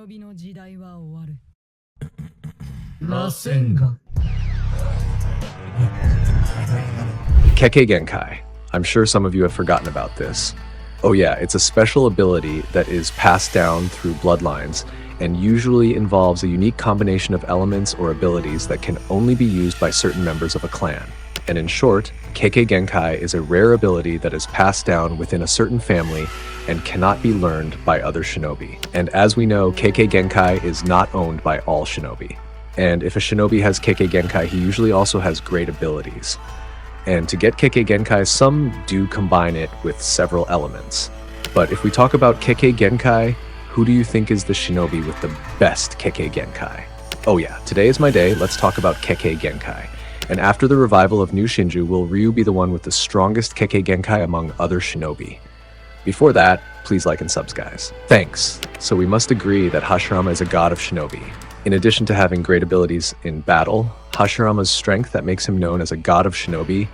忍びの時代は終わる。螺旋が Kekkei genkai. I'm sure some of you have forgotten about this. Oh yeah, it's a special ability that is passed down through bloodlines and usually involves a unique combination of elements or abilities that can only be used by certain members of a clan. And in short, Kekkei genkai is a rare ability that is passed down within a certain family and cannot be learned by other shinobi. And as we know, Kekkei genkai is not owned by all shinobi. And if a shinobi has Kekkei genkai, he usually also has great abilities. And to get Kekkei genkai, some do combine it with several elements. But if we talk about Kekkei genkai, who do you think is the shinobi with the best Kekkei genkai? Oh yeah, today is my day. Let's talk about Kekkei genkai. And after the revival of New Shinju, will Ryu be the one with the strongest Kekkei genkai among other shinobi? Before that, please like and subs, guys. Thanks. So we must agree that Hashirama is a god of shinobi. In addition to having great abilities in battle, Hashirama's strength that makes him known as a god of shinobi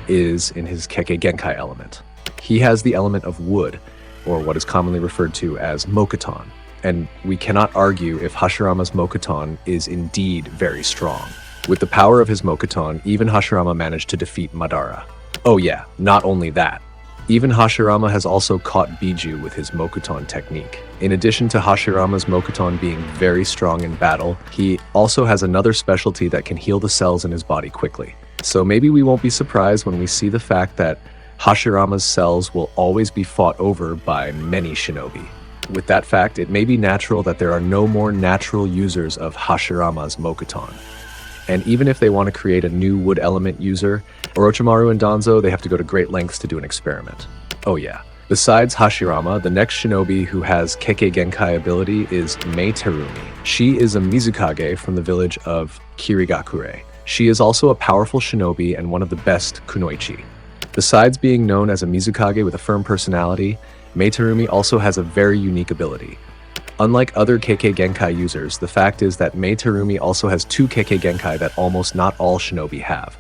is in his Kekkei genkai element. He has the element of wood, or what is commonly referred to as Mokuton. And we cannot argue if Hashirama's Mokuton is indeed very strong. With the power of his Mokuton, even Hashirama managed to defeat Madara. Oh yeah, not only that. Even Hashirama has also caught Biju with his Mokuton technique. In addition to Hashirama's Mokuton being very strong in battle, he also has another specialty that can heal the cells in his body quickly. So maybe we won't be surprised when we see the fact that Hashirama's cells will always be fought over by many shinobi. With that fact, it may be natural that there are no more natural users of Hashirama's Mokuton. And even if they want to create a new wood element user, Orochimaru and Danzo, they have to go to great lengths to do an experiment. Oh yeah. Besides Hashirama, the next shinobi who has Kekkei genkai ability is Mei Terumi. She is a Mizukage from the village of Kirigakure. She is also a powerful shinobi and one of the best kunoichi. Besides being known as a Mizukage with a firm personality, Mei Terumi also has a very unique ability. Unlike other Kekkei genkai users, the fact is that Mei Terumi also has two Kekkei genkai that almost not all shinobi have.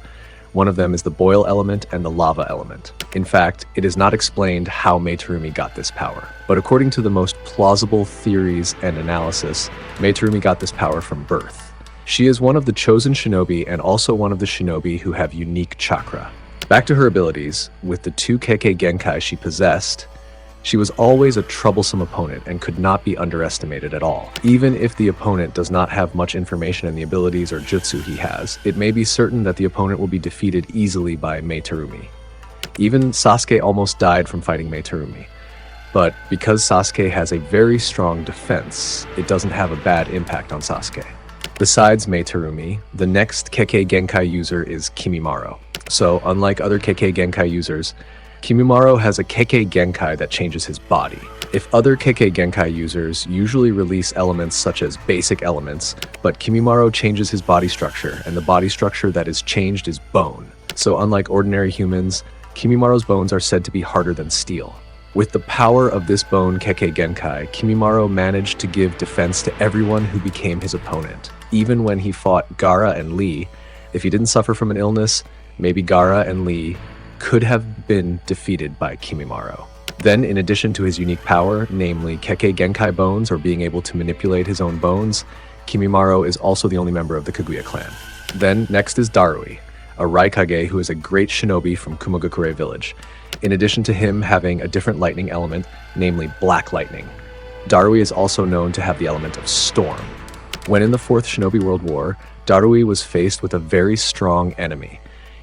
One of them is the boil element and the lava element. In fact, it is not explained how Mei Terumi got this power. But according to the most plausible theories and analysis, Mei Terumi got this power from birth. She is one of the chosen shinobi and also one of the shinobi who have unique chakra. Back to her abilities, with the two Kekkei genkai she possessed, she was always a troublesome opponent and could not be underestimated at all. Even if the opponent does not have much information in the abilities or jutsu he has, it may be certain that the opponent will be defeated easily by Mei Terumi. Even Sasuke almost died from fighting Mei Terumi. But because Sasuke has a very strong defense, it doesn't have a bad impact on Sasuke. Besides Mei Terumi, the next Kekkei genkai user is Kimimaro. So unlike other Kekkei genkai users, Kimimaro has a Kekkei genkai that changes his body. If other Kekkei genkai users usually release elements such as basic elements, but Kimimaro changes his body structure, and the body structure that is changed is bone. So unlike ordinary humans, Kimimaro's bones are said to be harder than steel. With the power of this bone Kekkei genkai, Kimimaro managed to give defense to everyone who became his opponent. Even when he fought Gaara and Lee, if he didn't suffer from an illness, maybe Gaara and Lee could have been defeated by Kimimaro. Then, in addition to his unique power, namely Kekkei genkai bones or being able to manipulate his own bones, Kimimaro is also the only member of the Kaguya clan. Then, next is Darui, a Raikage who is a great shinobi from Kumogakure village. In addition to him having a different lightning element, namely black lightning, Darui is also known to have the element of storm. When in the Fourth Shinobi World War, Darui was faced with a very strong enemy.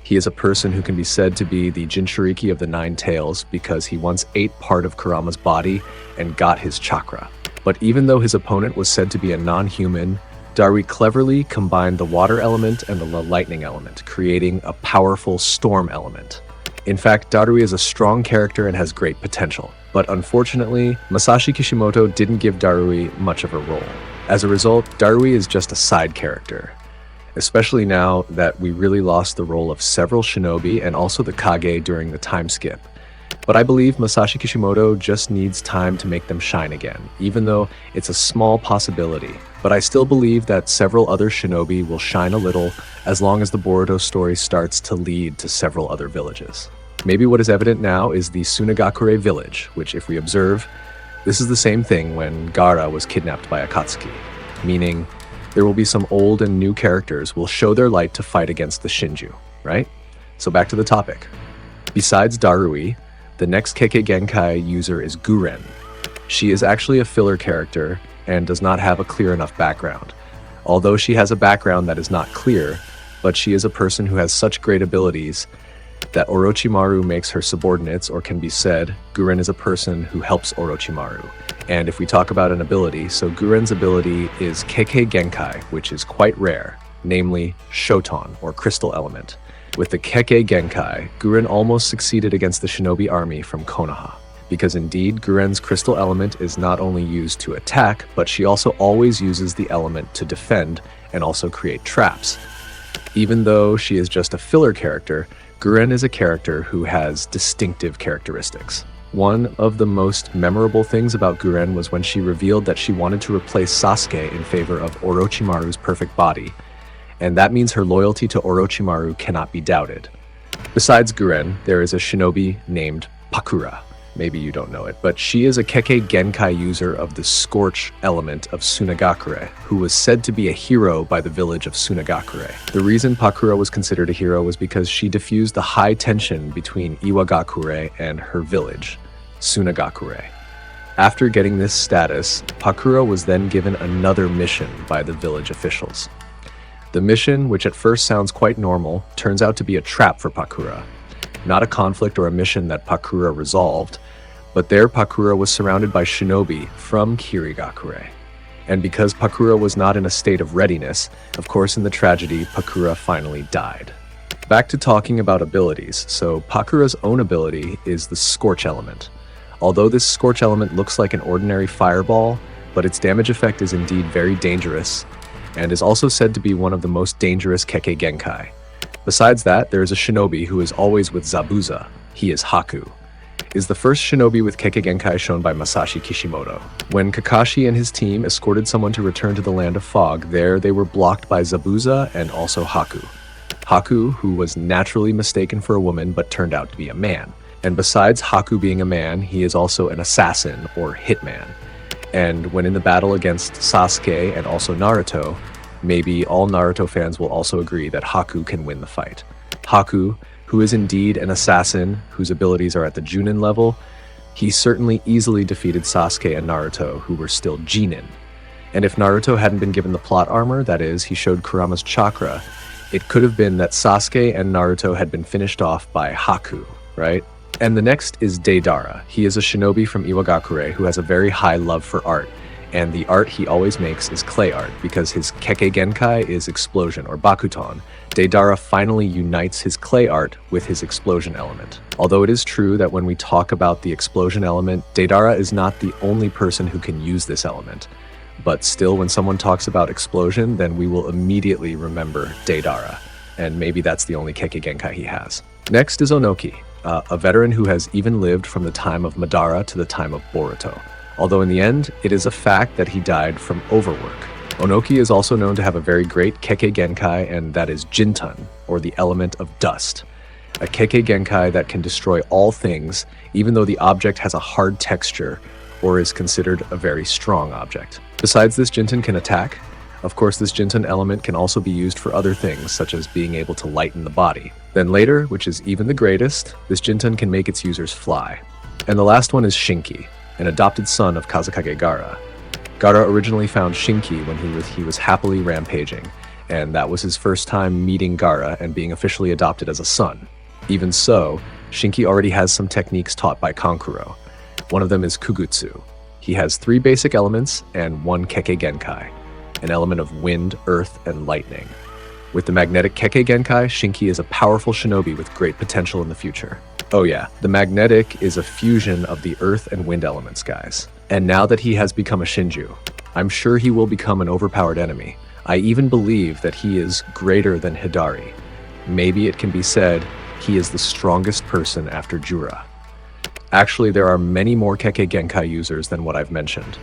He is a person who can be said to be the Jinchuriki of the Nine Tails because he once ate part of Kurama's body and got his chakra. But even though his opponent was said to be a non-human, Darui cleverly combined the water element and the lightning element, creating a powerful storm element. In fact, Darui is a strong character and has great potential. But unfortunately, Masashi Kishimoto didn't give Darui much of a role. As a result, Darui is just a side character. Especially now that we really lost the role of several shinobi and also the Kage during the time skip. But I believe Masashi Kishimoto just needs time to make them shine again, even though it's a small possibility. But I still believe that several other shinobi will shine a little as long as the Boruto story starts to lead to several other villages. Maybe what is evident now is the Sunagakure village, which if we observe, This is the same thing when Gaara was kidnapped by Akatsuki, meaning there will be some old and new characters will show their light to fight against the Shinju, right? So back to the topic. Besides Darui, the next Kekkei Genkai user is Guren. She is actually a filler character and does not have a clear enough background. Although she has a background that is not clear, but she is a person who has such great abilities that Orochimaru makes her subordinates, or can be said, Guren is a person who helps Orochimaru. And if we talk about an ability, so Guren's ability is Kekkei Genkai, which is quite rare, namely Shoton, or Crystal Element. With the Kekkei Genkai, Guren almost succeeded against the shinobi army from Konoha. Because indeed, Guren's crystal element is not only used to attack, but she also always uses the element to defend and also create traps. Even though she is just a filler character, Guren is a character who has distinctive characteristics. One of the most memorable things about Guren was when she revealed that she wanted to replace Sasuke in favor of Orochimaru's perfect body, and that means her loyalty to Orochimaru cannot be doubted. Besides Guren, there is a shinobi named Pakura. Maybe you don't know it, but she is a Kekkei Genkai user of the Scorch element of Sunagakure, who was said to be a hero by the village of Sunagakure. The reason Pakura was considered a hero was because she diffused the high tension between Iwagakure and her village, Sunagakure. After getting this status, Pakura was then given another mission by the village officials. The mission, which at first sounds quite normal, turns out to be a trap for Pakura. Not a conflict or a mission that Pakura resolved, but there Pakura was surrounded by shinobi from Kirigakure. And because Pakura was not in a state of readiness, of course in the tragedy, Pakura finally died. Back to talking about abilities, so Pakura's own ability is the Scorch element. Although this Scorch element looks like an ordinary fireball, but its damage effect is indeed very dangerous, and is also said to be one of the most dangerous Kekkei Genkai. Besides that, there is a shinobi who is always with Zabuza. He is Haku. Is the first shinobi with Kekkei Genkai shown by Masashi Kishimoto. When Kakashi and his team escorted someone to return to the Land of Fog, there they were blocked by Zabuza and also Haku. Haku, who was naturally mistaken for a woman but turned out to be a man. And besides Haku being a man, he is also an assassin or hitman. And when in the battle against Sasuke and also Naruto, maybe all Naruto fans will also agree that Haku can win the fight. Haku, who is indeed an assassin whose abilities are at the Junin level, he certainly easily defeated Sasuke and Naruto, who were still Jinin. And if Naruto hadn't been given the plot armor, that is, he showed Kurama's chakra, it could have been that Sasuke and Naruto had been finished off by Haku, right? And the next is Deidara. He is a shinobi from Iwagakure who has a very high love for art, and the art he always makes is clay art because his Kekkei Genkai is explosion or Bakuton. Deidara finally unites his clay art with his explosion element. Although it is true that when we talk about the explosion element, Deidara is not the only person who can use this element. But still, when someone talks about explosion, then we will immediately remember Deidara. And maybe that's the only Kekkei Genkai he has. Next is Onoki, a veteran who has even lived from the time of Madara to the time of Boruto. Although in the end, it is a fact that he died from overwork. Onoki is also known to have a very great Kekkei Genkai, and that is Jintan, or the element of dust. A Kekkei Genkai that can destroy all things, even though the object has a hard texture, or is considered a very strong object. Besides this, Jintan can attack. Of course, this Jintan element can also be used for other things, such as being able to lighten the body. Then later, which is even the greatest, this Jintan can make its users fly. And the last one is Shinki, an adopted son of Kazekage Gaara. Gaara originally found Shinki when he was happily rampaging, and that was his first time meeting Gaara and being officially adopted as a son. Even so, Shinki already has some techniques taught by Kankuro. One of them is Kugutsu. He has 3 basic elements and 1 Kekkei Genkai, an element of wind, earth, and lightning. With the magnetic Kekkei Genkai, Shinki is a powerful shinobi with great potential in the future. Oh yeah, the magnetic is a fusion of the earth and wind elements, guys. And now that he has become a Shinju, I'm sure he will become an overpowered enemy. I even believe that he is greater than Hidari. Maybe it can be said he is the strongest person after Jura. Actually, there are many more Kekkei Genkai users than what I've mentioned.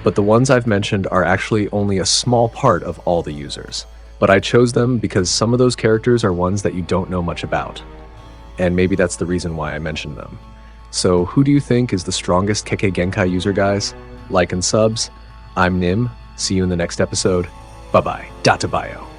But the ones I've mentioned are actually only a small part of all the users. But I chose them because some of those characters are ones that you don't know much about. And maybe that's the reason why I mentioned them. So who do you think is the strongest Kekkei Genkai user, guys? Like and subs. I'm Nim. See you in the next episode. Bye-bye. Data bio.